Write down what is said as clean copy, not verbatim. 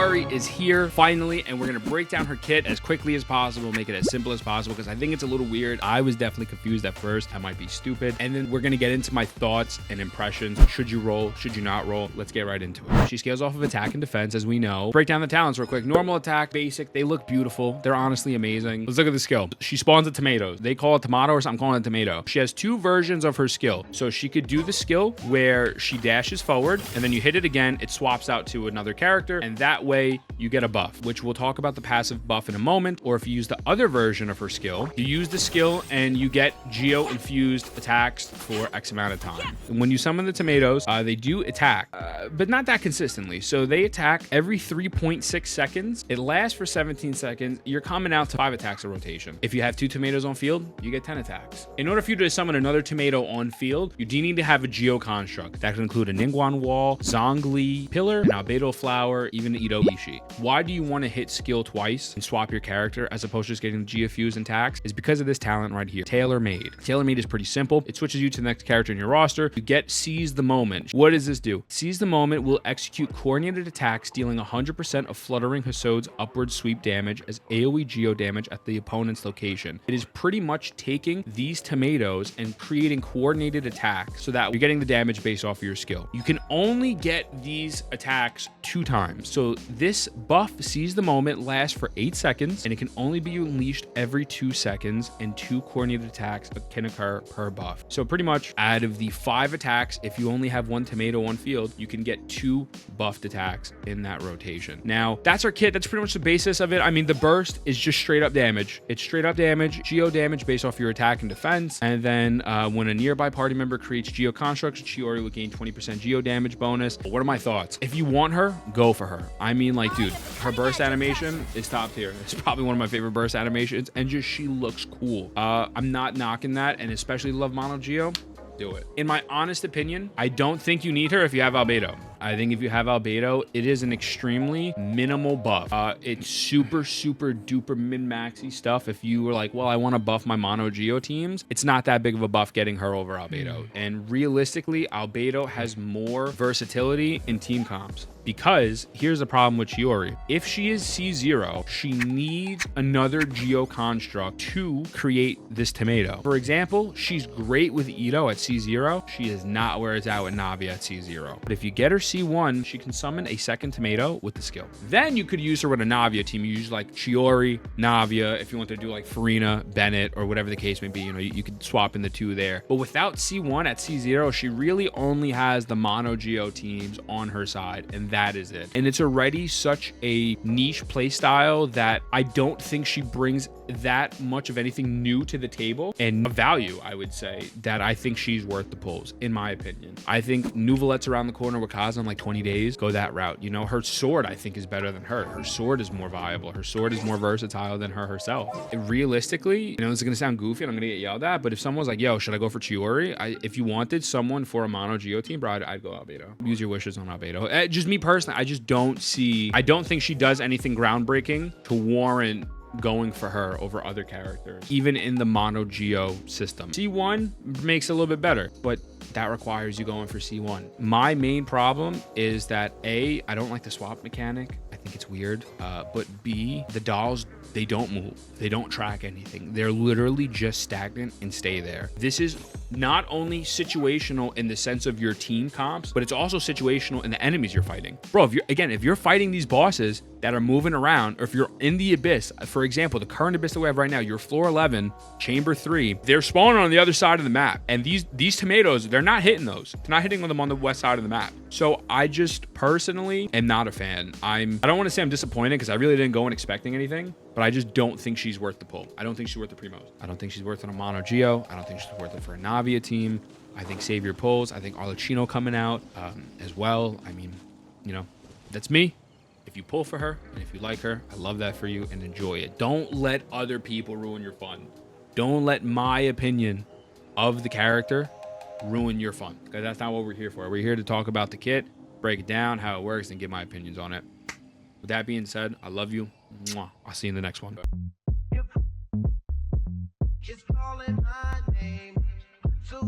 Chiori is here finally, and we're gonna break down her kit as quickly as possible, make it as simple as possible, because I think it's a little weird. I was definitely confused at first. I might be stupid. And then we're gonna get into my thoughts and impressions. Should you roll? Should you not roll? Let's get right into it. She scales off of attack and defense, as we know. Break down the talents real quick. Normal attack, basic. They look beautiful. They're honestly amazing. Let's look at the skill. She spawns at tomatoes. They call it tomato, or I'm calling it tomato. She has two versions of her skill. So she could do the skill where she dashes forward, and then you hit it again, it swaps out to another character, and that way you get a buff, which we'll talk about the passive buff in a moment. Or if you use the other version of her skill, you use the skill and you get geo infused attacks for X amount of time. And when you summon the tomatoes, they do attack, but not that consistently. So they attack every 3.6 seconds. It lasts for 17 seconds. You're coming out to 5 attacks a rotation. If you have 2 tomatoes on field, you get 10 attacks. In order for you to summon another tomato on field, you do need to have a geo construct. That can include a Ningguang wall, Zhongli pillar, an albedo flower, even an Ito Ishi. Why do you want to hit skill twice and swap your character as opposed to just getting geo fuse and tax? Is because of this talent right here, tailor made. Tailor made is pretty simple. It switches you to the next character in your roster. You get seize the moment. What does this do? Seize the moment will execute coordinated attacks, dealing 100% of fluttering Hasode's upward sweep damage as AoE geo damage at the opponent's location. It is pretty much taking these tomatoes and creating coordinated attacks so that you're getting the damage based off of your skill. You can only get these attacks 2 times. So this buff, seize the moment, lasts for 8 seconds, and it can only be unleashed every 2 seconds, and 2 coordinated attacks can occur per buff. So pretty much out of the 5 attacks, if you only have 1 tomato on field, you can get 2 buffed attacks in that rotation. Now, that's our kit. That's pretty much the basis of it. I mean, the burst is just straight up damage. It's straight up damage, geo damage based off your attack and defense. And then when a nearby party member creates geo constructs, Chiori will gain 20% geo damage bonus. What are my thoughts? If you want her, go for her. I mean, like, dude, her burst animation is top tier. It's probably one of my favorite burst animations, and just she looks cool. I'm not knocking that, and especially love mono geo. Do it. In my honest opinion, I don't think you need her if you have albedo. I think if you have albedo, it is an extremely minimal buff. It's super duper min-maxy stuff. If you were like, well, I want to buff my mono geo teams, it's not that big of a buff getting her over albedo. And realistically, albedo has more versatility in team comps. Because here's the problem with Chiori. If she is C0, she needs another geo construct to create this tomato. For example, she's great with Ito at C0. She is not where it's at with Navia at C0. But if you get her C1, she can summon a second tomato with the skill. Then you could use her with a Navia team. You use like Chiori, Navia, if you want to do like Farina, Bennett, or whatever the case may be. You know, you could swap in the 2 there. But without C1 at C0, she really only has the mono geo teams on her side, and that is it. And it's already such a niche playstyle that I don't think she brings that much of anything new to the table and value, I would say, that I think she's worth the pulls, in my opinion. I think Nouvelette's around the corner with Kaza in like 20 days. Go that route. You know, her sword, I think, is better than her. Her sword is more viable. Her sword is more versatile than her herself. And realistically, you know, this is gonna sound goofy and I'm gonna get yelled at, but if someone's like, yo, should I go for Chiori? If you wanted someone for a mono geo team, bro, I'd go albedo. Use your wishes on albedo. Just me personally, I just don't think she does anything groundbreaking to warrant going for her over other characters, even in the mono geo system. C1 makes it a little bit better, but that requires you going for C1. My main problem is that A, I don't like the swap mechanic. I think it's weird. But B, the dolls, they don't move. They don't track anything. They're literally just stagnant and stay there. This is not only situational in the sense of your team comps, but it's also situational in the enemies you're fighting. Bro, if you're fighting these bosses that are moving around, or if you're in the abyss, for example, the current abyss that we have right now, you're floor 11, chamber 3, they're spawning on the other side of the map. And these tomatoes, they're not hitting those. They're not hitting them on the west side of the map. So I just personally am not a fan. I don't want to say I'm disappointed because I really didn't go in expecting anything, but I just don't think she's worth the pull. I don't think she's worth the primos. I don't think she's worth it on mono geo. I don't think she's worth it for a Navia team. I think save your pulls. I think Arlecchino coming out as well. I mean, you know, that's me. If you pull for her and if you like her, I love that for you and enjoy it. Don't let other people ruin your fun. Don't let my opinion of the character ruin your fun, because that's not what we're here for. We're here to talk about the kit, break it down, how it works, and give my opinions on it. With that being said, I love you. Mwah. I'll see you in the next one. It's calling my name. So